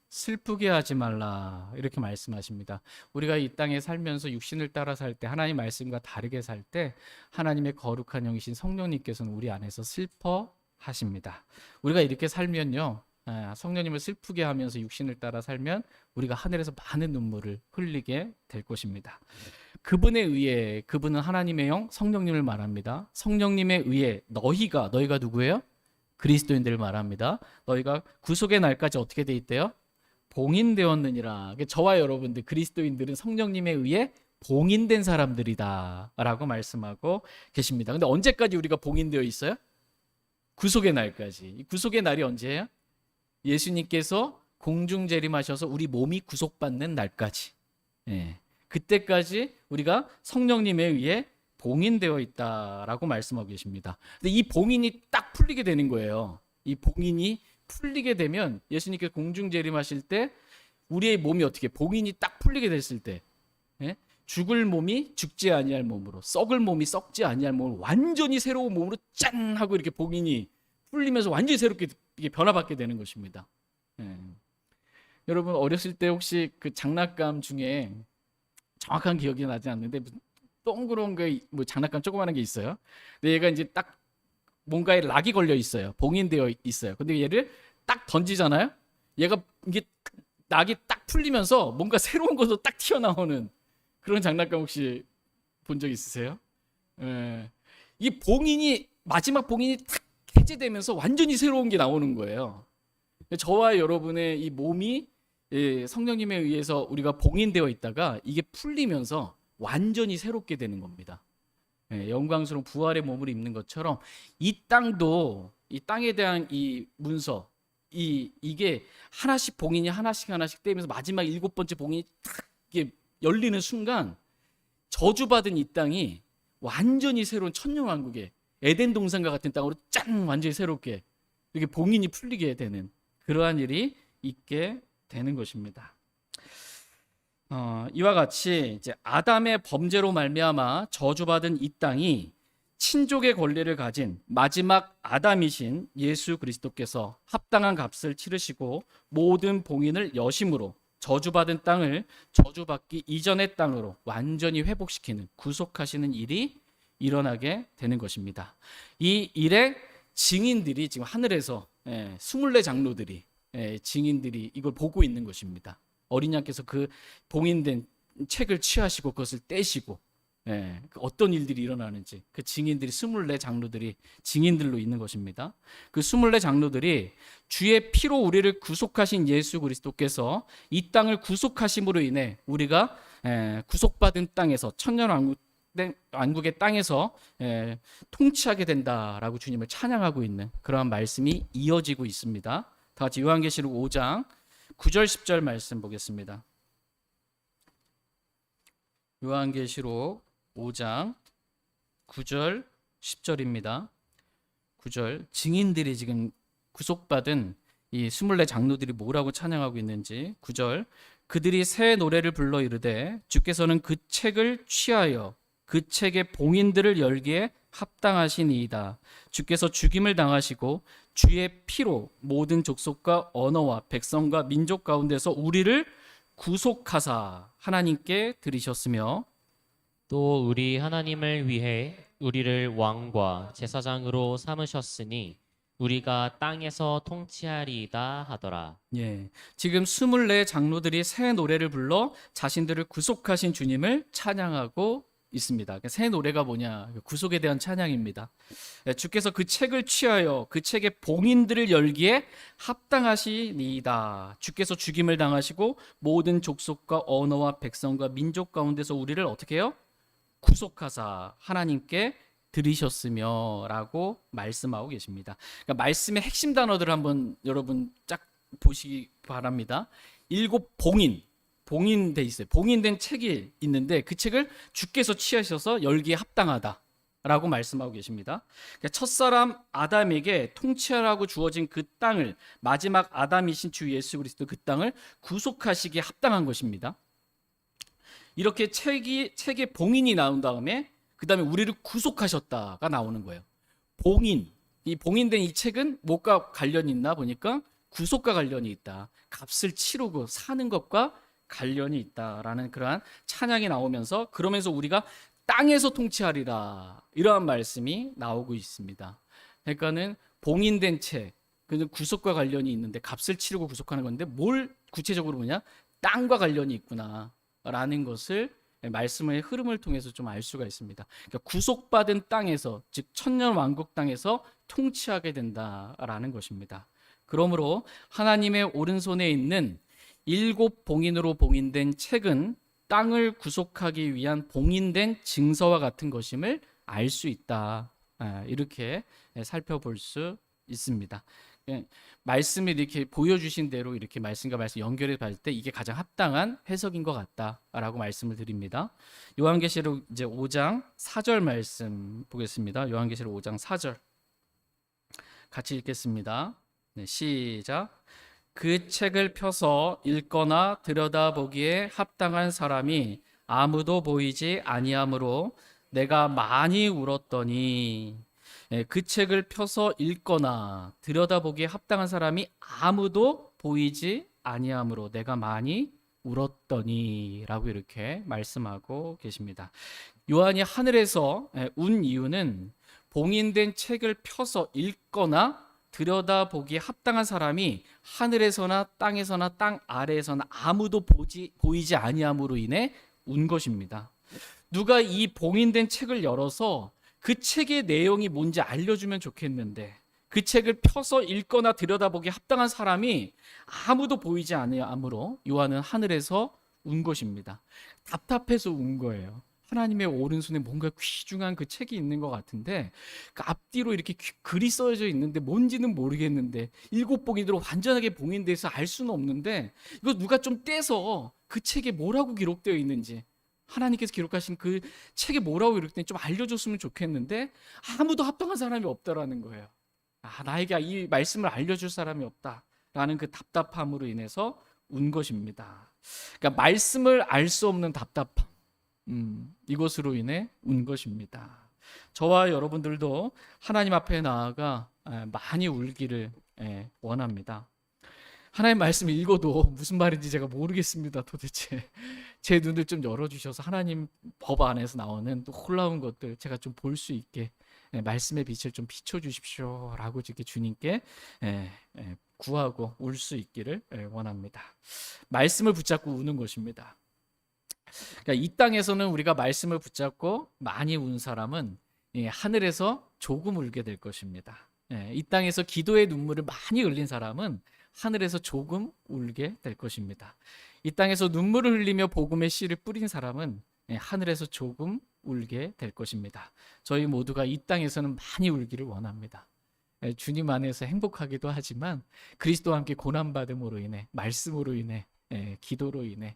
슬프게 하지 말라. 이렇게 말씀하십니다. 우리가 이 땅에 살면서 육신을 따라 살 때, 하나님 말씀과 다르게 살 때 하나님의 거룩한 영이신 성령님께서는 우리 안에서 슬퍼하십니다. 우리가 이렇게 살면요, 성령님을 슬프게 하면서 육신을 따라 살면 우리가 하늘에서 많은 눈물을 흘리게 될 것입니다. 그분에 의해, 그분은 하나님의 영 성령님을 말합니다. 성령님에 의해 너희가 누구예요? 그리스도인들을 말합니다. 너희가 구속의 날까지 어떻게 돼 있대요? 봉인되었느니라. 저와 여러분들 그리스도인들은 성령님에 의해 봉인된 사람들이다 라고 말씀하고 계십니다. 근데 언제까지 우리가 봉인되어 있어요? 구속의 날까지. 이 구속의 날이 언제예요? 예수님께서 공중 재림하셔서 우리 몸이 구속받는 날까지. 그때까지 우리가 성령님에 의해 봉인되어 있다라고 말씀하고 계십니다. 근데 이 봉인이 딱 풀리게 되는 거예요. 이 봉인이 풀리게 되면 예수님께서 공중 재림하실 때 우리의 몸이 어떻게 봉인이 딱 풀리게 됐을 때 예? 죽을 몸이 죽지 아니할 몸으로, 썩을 몸이 썩지 아니할 몸으로 완전히 새로운 몸으로 짠 하고 이렇게 봉인이 풀리면서 완전히 새롭게 이게 변화받게 되는 것입니다. 예. 여러분 어렸을 때 혹시 그 장난감 중에 정확한 기억이 나지 않는데 무슨 동그란 뭐 장난감 조그마한 게 있어요. 근데 얘가 이제 딱 뭔가에 락이 걸려 있어요. 봉인되어 있어요. 근데 얘를 딱 던지잖아요. 얘가 이게 락이 딱 풀리면서 뭔가 새로운 것도 딱 튀어나오는 그런 장난감 혹시 본 적 있으세요? 예. 이 봉인이 마지막 봉인이 탁 해제되면서 완전히 새로운 게 나오는 거예요. 저와 여러분의 이 몸이 성령님에 의해서 우리가 봉인되어 있다가 이게 풀리면서 완전히 새롭게 되는 겁니다. 영광스러운 부활의 몸을 입는 것처럼 이 땅도 이 땅에 대한 이 문서 이게 하나씩 봉인이 하나씩 떼면서 마지막 7번째 봉인이 탁 이게 열리는 순간 저주받은 이 땅이 완전히 새로운 천년왕국의 에덴 동산과 같은 땅으로 짠 완전히 새롭게 이렇게 봉인이 풀리게 되는 그러한 일이 있게 되는 것입니다. 이와 같이 이제 아담의 범죄로 말미암아 저주받은 이 땅이 친족의 권리를 가진 마지막 아담이신 예수 그리스도께서 합당한 값을 치르시고 모든 봉인을 여심으로 저주받은 땅을 저주받기 이전의 땅으로 완전히 회복시키는 구속하시는 일이 일어나게 되는 것입니다. 이 일의 증인들이 지금 하늘에서 24 장로들이 증인들이 이걸 보고 있는 것입니다. 어린 양께서 그 봉인된 책을 취하시고 그것을 떼시고 어떤 일들이 일어나는지 그 증인들이 24 장로들이 증인들로 있는 것입니다. 그 24 장로들이 주의 피로 우리를 구속하신 예수 그리스도께서 이 땅을 구속하심으로 인해 우리가 구속받은 땅에서 천년왕국의 땅에서 통치하게 된다라고 주님을 찬양하고 있는 그러한 말씀이 이어지고 있습니다. 다 같이 요한계시록 5장 9절 10절 말씀 보겠습니다. 요한계시록 5장 9절 10절입니다. 9절 증인들이 지금 구속받은 이 24 장로들이 뭐라고 찬양하고 있는지 9절 그들이 새 노래를 불러 이르되 주께서는 그 책을 취하여 그 책의 봉인들을 열기에 합당하시니이다. 주께서 죽임을 당하시고 주의 피로 모든 족속과 언어와 백성과 민족 가운데서 우리를 구속하사 하나님께 드리셨으며 또 우리 하나님을 위해 우리를 왕과 제사장으로 삼으셨으니 우리가 땅에서 통치하리이다 하더라. 지금 24 장로들이 새 노래를 불러 자신들을 구속하신 주님을 찬양하고 있습니다. 새 노래가 뭐냐? 구속에 대한 찬양입니다. 주께서 그 책을 취하여 그 책의 봉인들을 열기에 합당하시니이다. 주께서 죽임을 당하시고 모든 족속과 언어와 백성과 민족 가운데서 우리를 어떻게 해요? 구속하사 하나님께 들이셨으며 라고 말씀하고 계십니다. 그러니까 말씀의 핵심 단어들을 한번 여러분 쫙 보시기 바랍니다. 7 봉인돼 있어요. 봉인된 책이 있는데 그 책을 주께서 취하셔서 열기에 합당하다라고 말씀하고 계십니다. 그러니까 첫사람 아담에게 통치하라고 주어진 그 땅을 마지막 아담이신 주 예수 그리스도 그 땅을 구속하시기에 합당한 것입니다. 이렇게 책에 봉인이 나온 다음에 그 다음에 우리를 구속하셨다가 나오는 거예요. 이 봉인된 이 책은 뭐가 관련이 있나 보니까 구속과 관련이 있다. 값을 치르고 사는 것과 관련이 있다라는 그러한 찬양이 나오면서 그러면서 우리가 땅에서 통치하리라 이러한 말씀이 나오고 있습니다. 그러니까는 봉인된 책, 그 구속과 관련이 있는데 값을 치르고 구속하는 건데 뭘 구체적으로 보냐? 땅과 관련이 있구나라는 것을 말씀의 흐름을 통해서 좀 알 수가 있습니다. 그러니까 구속받은 땅에서 즉 천년 왕국 땅에서 통치하게 된다라는 것입니다. 그러므로 하나님의 오른손에 있는 7 봉인으로 봉인된 책은 땅을 구속하기 위한 봉인된 증서와 같은 것임을 알 수 있다. 이렇게 살펴볼 수 있습니다. 말씀을 이렇게 보여주신 대로 이렇게 말씀과 말씀 연결해 봤을 때 이게 가장 합당한 해석인 것 같다라고 말씀을 드립니다. 요한계시록 이제 5장 4절 말씀 보겠습니다. 요한계시록 5장 4절 같이 읽겠습니다. 시작. 그 책을 펴서 읽거나 들여다보기에 합당한 사람이 아무도 보이지 아니하므로 내가 많이 울었더니. 그 책을 펴서 읽거나 들여다보기에 합당한 사람이 아무도 보이지 아니하므로 내가 많이 울었더니라고 이렇게 말씀하고 계십니다. 요한이 하늘에서 운 이유는 봉인된 책을 펴서 읽거나 들여다보기에 합당한 사람이 하늘에서나 땅에서나 땅 아래에서나 아무도 보이지 아니함으로 인해 운 것입니다. 누가 이 봉인된 책을 열어서 그 책의 내용이 뭔지 알려주면 좋겠는데 그 책을 펴서 읽거나 들여다보기에 합당한 사람이 아무도 보이지 아니하므로 요한은 하늘에서 운 것입니다. 답답해서 운 거예요. 하나님의 오른손에 뭔가 귀중한 그 책이 있는 것 같은데 그 앞뒤로 이렇게 글이 써져 있는데 뭔지는 모르겠는데 7봉인으로 완전하게 봉인돼서 알 수는 없는데 이거 누가 좀 떼서 그 책에 뭐라고 기록되어 있는지 하나님께서 기록하신 그 책에 뭐라고 기록되는지 좀 알려줬으면 좋겠는데 아무도 합당한 사람이 없다라는 거예요. 나에게 이 말씀을 알려줄 사람이 없다라는 그 답답함으로 인해서 운 것입니다. 그러니까 말씀을 알 수 없는 답답함, 이것으로 인해 운 것입니다. 저와 여러분들도 하나님 앞에 나아가 많이 울기를 원합니다. 하나님 말씀 읽어도 무슨 말인지 제가 모르겠습니다. 도대체 제 눈을 좀 열어주셔서 하나님 법 안에서 나오는 또 놀라운 것들 제가 좀 볼 수 있게 말씀의 빛을 좀 비춰주십시오라고 이렇게 주님께 구하고 울 수 있기를 원합니다. 말씀을 붙잡고 우는 것입니다. 그러니까 이 땅에서는 우리가 말씀을 붙잡고 많이 운 사람은 하늘에서 조금 울게 될 것입니다. 이 땅에서 기도의 눈물을 많이 흘린 사람은 하늘에서 조금 울게 될 것입니다. 이 땅에서 눈물을 흘리며 복음의 씨를 뿌린 사람은 하늘에서 조금 울게 될 것입니다. 저희 모두가 이 땅에서는 많이 울기를 원합니다. 주님 안에서 행복하기도 하지만 그리스도와 함께 고난받음으로 인해 말씀으로 인해 기도로 인해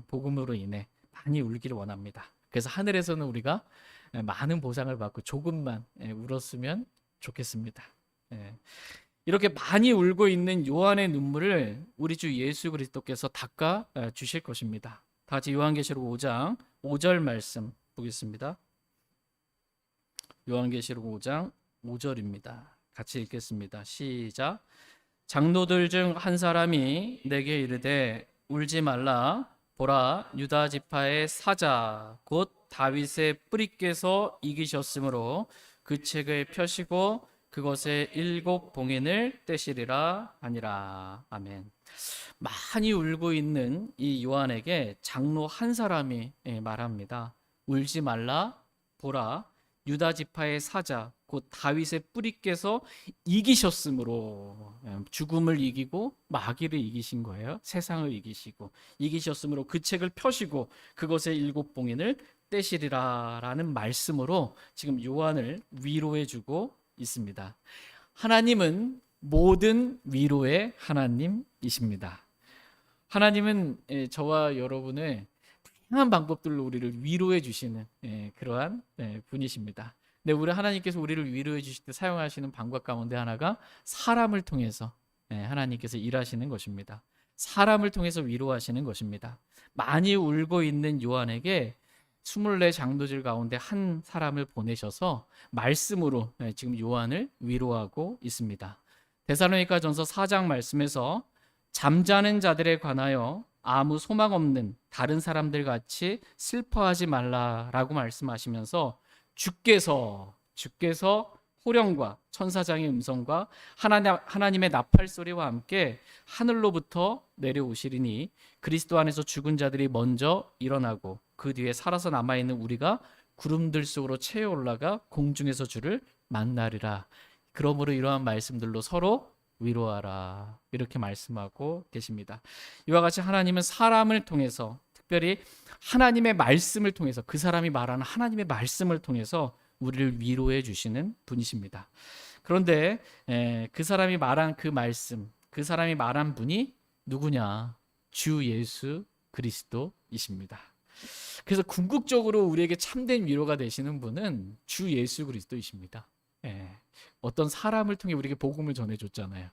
복음으로 인해 많이 울기를 원합니다. 그래서 하늘에서는 우리가 많은 보상을 받고 조금만 울었으면 좋겠습니다. 이렇게 많이 울고 있는 요한의 눈물을 우리 주 예수 그리스도께서 닦아 주실 것입니다. 다 같이 요한계시록 5장 5절 말씀 보겠습니다. 요한계시록 5장 5절입니다. 같이 읽겠습니다. 시작. 장로들 중 한 사람이 내게 이르되 울지 말라. 보라, 유다 지파의 사자 곧 다윗의 뿌리께서 이기셨으므로 그 책을 펴시고 그것의 7봉인을 떼시리라 하니라. 아멘. 많이 울고 있는 이 요한에게 장로 한 사람이 말합니다. 울지 말라. 보라, 유다 지파의 사자 곧 다윗의 뿌리께서 이기셨으므로, 죽음을 이기고 마귀를 이기신 거예요. 세상을 이기시고 이기셨으므로 그 책을 펴시고 그것의 7봉인을 떼시리라 라는 말씀으로 지금 요한을 위로해 주고 있습니다. 하나님은 모든 위로의 하나님이십니다. 하나님은 저와 여러분의 다양한 방법들로 우리를 위로해 주시는 그러한 분이십니다. 근데 우리 하나님께서 우리를 위로해 주실 때 사용하시는 방법 가운데 하나가 사람을 통해서 하나님께서 일하시는 것입니다. 사람을 통해서 위로하시는 것입니다. 많이 울고 있는 요한에게 24 장로들 가운데 한 사람을 보내셔서 말씀으로 지금 요한을 위로하고 있습니다. 데살로니가전서 4장 말씀에서 잠자는 자들에 관하여 아무 소망 없는 다른 사람들 같이 슬퍼하지 말라라고 말씀하시면서 주께서 호령과 천사장의 음성과 하나님의 나팔 소리와 함께 하늘로부터 내려오시리니 그리스도 안에서 죽은 자들이 먼저 일어나고 그 뒤에 살아서 남아있는 우리가 구름들 속으로 채어 올라가 공중에서 주를 만나리라. 그러므로 이러한 말씀들로 서로 위로하라. 이렇게 말씀하고 계십니다. 이와 같이 하나님은 사람을 통해서, 특별히 하나님의 말씀을 통해서, 그 사람이 말하는 하나님의 말씀을 통해서 우리를 위로해 주시는 분이십니다. 그런데 그 사람이 말한 그 말씀, 그 사람이 말한 분이 누구냐? 주 예수 그리스도이십니다. 그래서 궁극적으로 우리에게 참된 위로가 되시는 분은 주 예수 그리스도이십니다. 어떤 사람을 통해 우리에게 복음을 전해줬잖아요.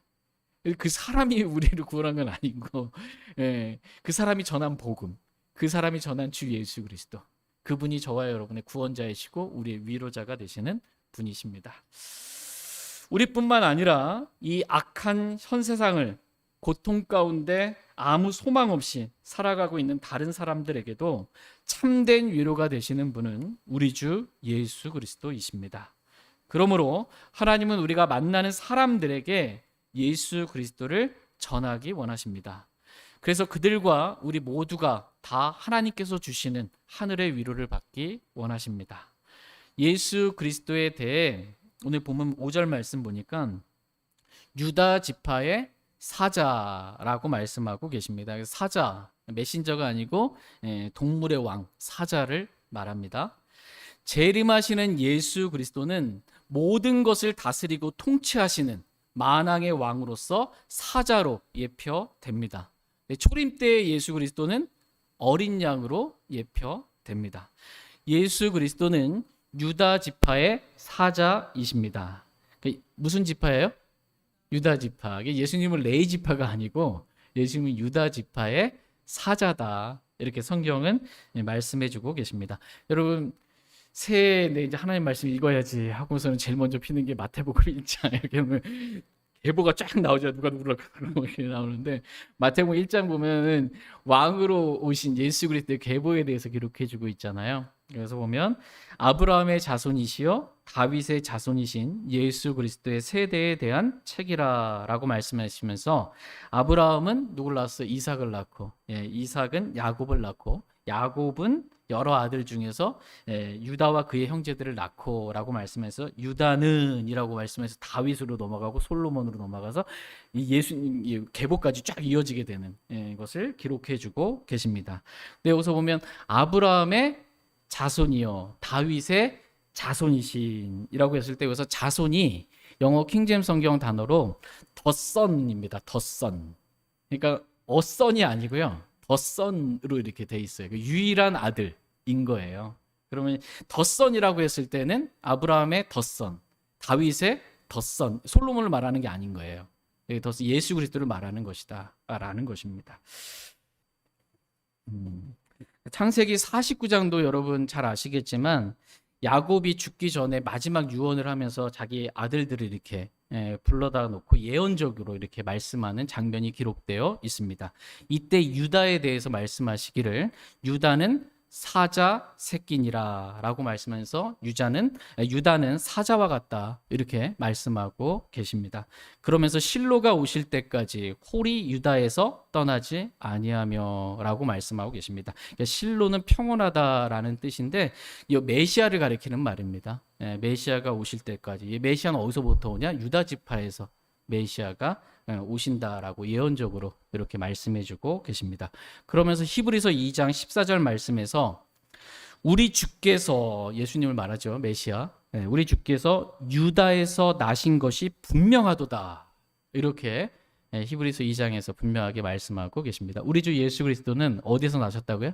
그 사람이 우리를 구원한 건 아니고 그 사람이 전한 복음, 그 사람이 전한 주 예수 그리스도. 그분이 저와 여러분의 구원자이시고 우리의 위로자가 되시는 분이십니다. 우리뿐만 아니라 이 악한 현 세상을 고통 가운데 아무 소망 없이 살아가고 있는 다른 사람들에게도 참된 위로가 되시는 분은 우리 주 예수 그리스도이십니다. 그러므로 하나님은 우리가 만나는 사람들에게 예수 그리스도를 전하기 원하십니다. 그래서 그들과 우리 모두가 다 하나님께서 주시는 하늘의 위로를 받기 원하십니다. 예수 그리스도에 대해 오늘 본문 5절 말씀 보니까 유다 지파의 사자라고 말씀하고 계십니다. 사자, 메신저가 아니고 동물의 왕, 사자를 말합니다. 재림하시는 예수 그리스도는 모든 것을 다스리고 통치하시는 만왕의 왕으로서 사자로 예표됩니다. 초림 때의 예수 그리스도는 어린 양으로 예표됩니다. 예수 그리스도는 유다 지파의 사자이십니다. 무슨 지파예요? 유다 지파. 예수님은 레위 지파가 아니고 예수님은 유다 지파의 사자다. 이렇게 성경은 말씀해주고 계십니다. 여러분 새해에 이제 하나님 말씀 읽어야지 하고서는 제일 먼저 피는 게 마태복음 1장 이렇게 보면 계보가 쫙 나오죠. 누가 누구를 이렇게 나오는데 마태복음 1장 보면은 왕으로 오신 예수 그리스도의 계보에 대해서 기록해주고 있잖아요. 그래서 보면 아브라함의 자손이시요 다윗의 자손이신 예수 그리스도의 세대에 대한 책이라라고 말씀하시면서 아브라함은 누굴 낳았어요? 이삭을 낳고, 이삭은 야곱을 낳고, 야곱은 여러 아들 중에서 유다와 그의 형제들을 낳고라고 말씀해서 유다는이라고 말씀해서 다윗으로 넘어가고 솔로몬으로 넘어가서 이 예수님 계보까지 쫙 이어지게 되는 것을 기록해주고 계십니다. 근데 여기서 보면 아브라함의 자손이요 다윗의 자손이신이라고 했을 때 여기서 자손이 영어 킹제임스 성경 단어로 the son입니다. the son. 그러니까 a son이 아니고요. the son으로 이렇게 돼 있어요. 유일한 아들인 거예요. 그러면 the son이라고 했을 때는 아브라함의 the son, 다윗의 the son, 솔로몬을 말하는 게 아닌 거예요. 예수 그리스도를 말하는 것이다 라는 것입니다. 창세기 49장도 여러분 잘 아시겠지만 야곱이 죽기 전에 마지막 유언을 하면서 자기 아들들을 이렇게 불러다 놓고 예언적으로 이렇게 말씀하는 장면이 기록되어 있습니다. 이때 유다에 대해서 말씀하시기를 유다는 사자 새끼니라 라고 말씀하면서 유다는 사자와 같다 이렇게 말씀하고 계십니다. 그러면서 실로가 오실 때까지 홀이 유다에서 떠나지 아니하며 라고 말씀하고 계십니다. 그러니까 실로는 평온하다라는 뜻인데 이 메시아를 가리키는 말입니다. 메시아가 오실 때까지. 이 메시아는 어디서부터 오냐? 유다 지파에서 메시아가 오신다라고 예언적으로 이렇게 말씀해주고 계십니다. 그러면서 히브리서 2장 14절 말씀에서 우리 주께서 예수님을 말하죠. 메시아. 우리 주께서 유다에서 나신 것이 분명하도다. 이렇게 히브리서 2장에서 분명하게 말씀하고 계십니다. 우리 주 예수 그리스도는 어디서 나셨다고요?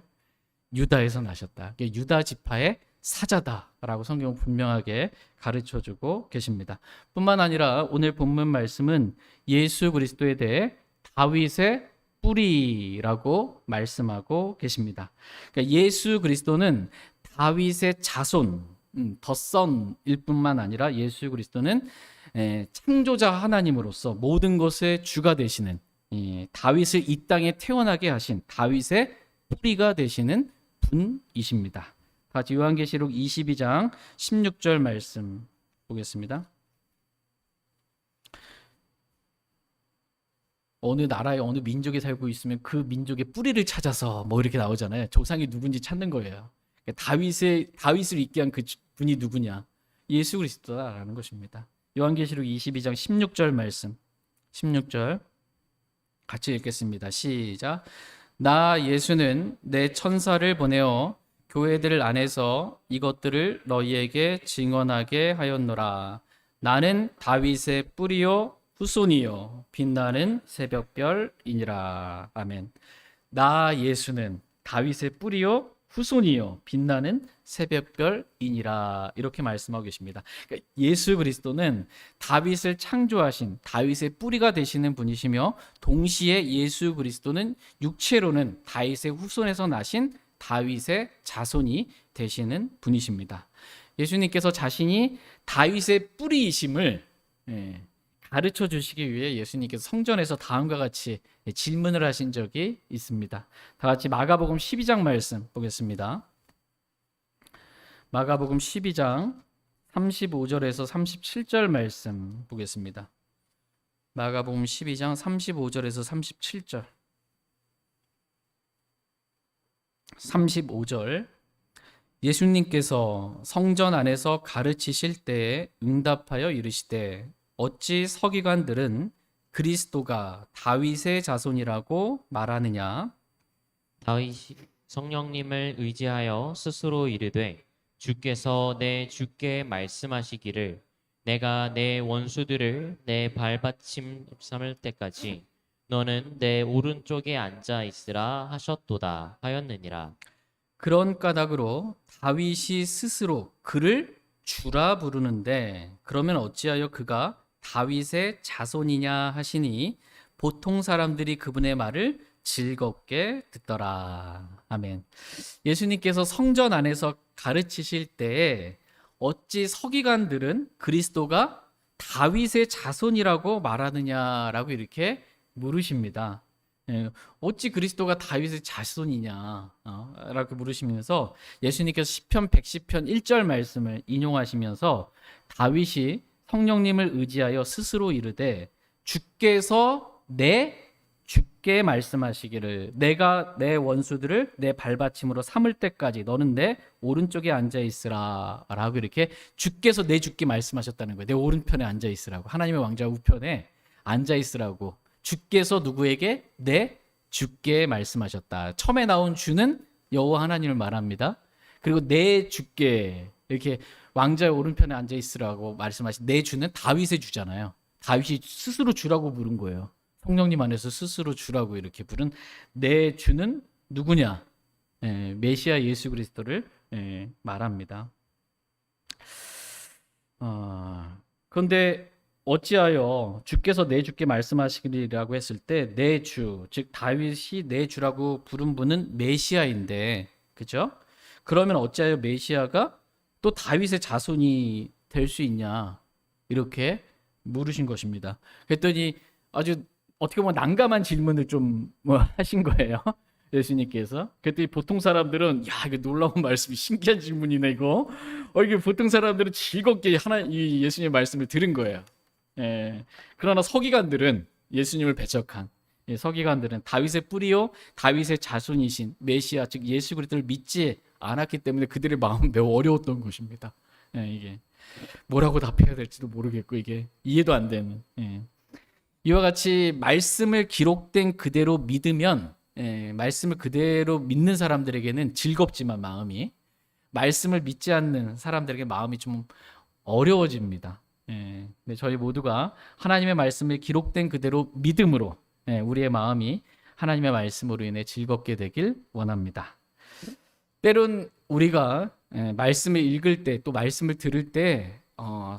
유다에서 나셨다. 유다 지파의 사자다라고 성경은 분명하게 가르쳐주고 계십니다. 뿐만 아니라 오늘 본문 말씀은 예수 그리스도에 대해 다윗의 뿌리라고 말씀하고 계십니다. 그러니까 예수 그리스도는 다윗의 자손, 더 선일 뿐만 아니라 예수 그리스도는 창조자 하나님으로서 모든 것의 주가 되시는 다윗을 이 땅에 태어나게 하신 다윗의 뿌리가 되시는 분이십니다. 같이 요한계시록 22장 16절 말씀 보겠습니다. 어느 나라에 어느 민족에 살고 있으면 그 민족의 뿌리를 찾아서 뭐 이렇게 나오잖아요. 조상이 누군지 찾는 거예요. 다윗을 있게 한 그 분이 누구냐? 예수 그리스도다라는 것입니다. 요한계시록 22장 16절 말씀. 16절 같이 읽겠습니다. 시작. 나 예수는 내 천사를 보내어 교회들 안에서 이것들을 너희에게 증언하게 하였노라. 나는 다윗의 뿌리요 후손이요 빛나는 새벽별이니라. 아멘. 나 예수는 다윗의 뿌리요 후손이요 빛나는 새벽별이니라 이렇게 말씀하고 계십니다. 그러니까 예수 그리스도는 다윗을 창조하신 다윗의 뿌리가 되시는 분이시며 동시에 예수 그리스도는 육체로는 다윗의 후손에서 나신 다윗의 자손이 되시는 분이십니다. 예수님께서 자신이 다윗의 뿌리이심을 가르쳐 주시기 위해 예수님께서 성전에서 다음과 같이 질문을 하신 적이 있습니다. 다 같이 마가복음 12장 말씀 보겠습니다. 마가복음 12장 35절에서 37절 말씀 보겠습니다. 마가복음 12장 35절에서 37절. 35절. 예수님께서 성전 안에서 가르치실 때에 응답하여 이르시되 어찌 서기관들은 그리스도가 다윗의 자손이라고 말하느냐? 다윗이 성령님을 의지하여 스스로 이르되 주께서 내 주께 말씀하시기를 내가 내 원수들을 내 발받침 삼을 때까지 너는 내 오른쪽에 앉아 있으라 하셨도다 하였느니라. 그런 까닭으로 다윗이 스스로 그를 주라 부르는데 그러면 어찌하여 그가 다윗의 자손이냐 하시니 보통 사람들이 그분의 말을 즐겁게 듣더라. 아멘. 예수님께서 성전 안에서 가르치실 때에 어찌 서기관들은 그리스도가 다윗의 자손이라고 말하느냐라고 이렇게 물으십니다. 어찌 그리스도가 다윗의 자손이냐 라고 물으시면서 예수님께서 시편 110편 1절 말씀을 인용하시면서 다윗이 성령님을 의지하여 스스로 이르되 주께서 내 주께 말씀하시기를 내가 내 원수들을 내 발받침으로 삼을 때까지 너는 내 오른쪽에 앉아 있으라 라고 이렇게 주께서 내 주께 말씀하셨다는 거예요. 내 오른편에 앉아 있으라고 하나님의 왕좌 우편에 앉아 있으라고 주께서 누구에게? 내 주께 말씀하셨다. 처음에 나온 주는 여호와 하나님을 말합니다. 그리고 내 주께 이렇게 왕자의 오른편에 앉아 있으라고 말씀하신 내 주는 다윗의 주잖아요. 다윗이 스스로 주라고 부른 거예요. 성령님 안에서 스스로 주라고 이렇게 부른 내 주는 누구냐? 메시아 예수 그리스도를 말합니다. 그런데 어찌하여 주께서 내 주께 말씀하시기라고 했을 때 내 주, 즉 다윗이 내 주라고 부른 분은 메시아인데, 그죠? 그러면 어찌하여 메시아가 또 다윗의 자손이 될 수 있냐? 이렇게 물으신 것입니다. 그랬더니 아주 어떻게 보면 난감한 질문을 좀 하신 거예요. 예수님께서. 그랬더니 보통 사람들은 야, 이거 놀라운 말씀이 신기한 질문이네 이거. 이게 보통 사람들은 즐겁게 이 예수님의 말씀을 들은 거예요. 그러나 서기관들은 예수님을 배척한 서기관들은 다윗의 뿌리요 다윗의 자손이신 메시아 즉 예수 그리스도를 믿지 않았기 때문에 그들의 마음은 매우 어려웠던 것입니다. 이게 뭐라고 답해야 될지도 모르겠고 이게 이해도 안 되는. 이와 같이 말씀을 기록된 그대로 믿으면 말씀을 그대로 믿는 사람들에게는 즐겁지만 마음이 말씀을 믿지 않는 사람들에게 마음이 좀 어려워집니다. 근데 저희 모두가 하나님의 말씀을 기록된 그대로 믿음으로 우리의 마음이 하나님의 말씀으로 인해 즐겁게 되길 원합니다. 때론 우리가 말씀을 읽을 때 또 말씀을 들을 때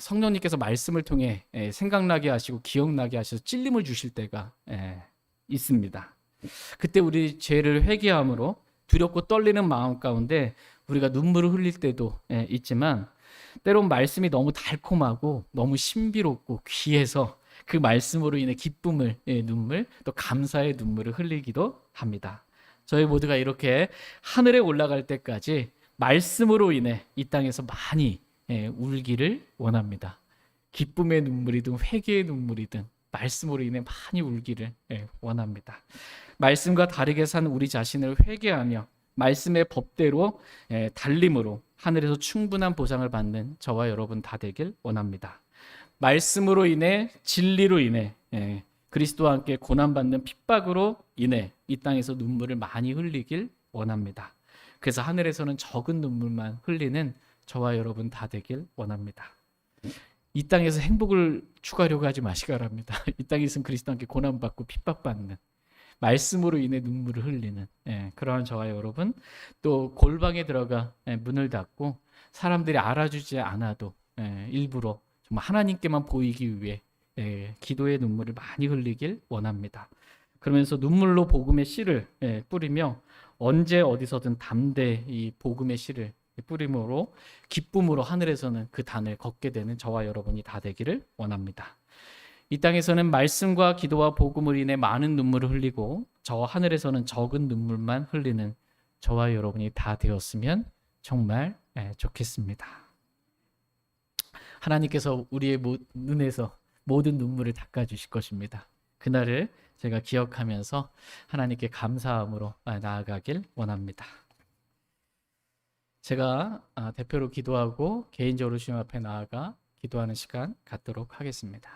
성령님께서 말씀을 통해 생각나게 하시고 기억나게 하셔서 찔림을 주실 때가 있습니다. 그때 우리 죄를 회개함으로 두렵고 떨리는 마음 가운데 우리가 눈물을 흘릴 때도 있지만 때론 말씀이 너무 달콤하고 너무 신비롭고 귀해서 그 말씀으로 인해 기쁨의 눈물 또 감사의 눈물을 흘리기도 합니다. 저희 모두가 이렇게 하늘에 올라갈 때까지 말씀으로 인해 이 땅에서 많이 울기를 원합니다. 기쁨의 눈물이든 회개의 눈물이든 말씀으로 인해 많이 울기를 원합니다. 말씀과 다르게 산 우리 자신을 회개하며 말씀의 법대로 달림으로 하늘에서 충분한 보상을 받는 저와 여러분 다 되길 원합니다. 말씀으로 인해 진리로 인해 그리스도와 함께 고난받는 핍박으로 인해 이 땅에서 눈물을 많이 흘리길 원합니다. 그래서 하늘에서는 적은 눈물만 흘리는 저와 여러분 다 되길 원합니다. 이 땅에서 행복을 추구하려고 하지 마시기 바랍니다. 이 땅에서는 그리스도와 함께 고난받고 핍박받는 말씀으로 인해 눈물을 흘리는 그러한 저와 여러분, 또 골방에 들어가 문을 닫고 사람들이 알아주지 않아도 일부러 정말 하나님께만 보이기 위해 기도의 눈물을 많이 흘리길 원합니다. 그러면서 눈물로 복음의 씨를 뿌리며 언제 어디서든 담대 이 복음의 씨를 뿌림으로 기쁨으로 하늘에서는 그 단을 걷게 되는 저와 여러분이 다 되기를 원합니다. 이 땅에서는 말씀과 기도와 복음을 인해 많은 눈물을 흘리고 저 하늘에서는 적은 눈물만 흘리는 저와 여러분이 다 되었으면 정말 좋겠습니다. 하나님께서 우리의 눈에서 모든 눈물을 닦아주실 것입니다. 그날을 제가 기억하면서 하나님께 감사함으로 나아가길 원합니다. 제가 대표로 기도하고 개인적으로 주님 앞에 나아가 기도하는 시간 갖도록 하겠습니다.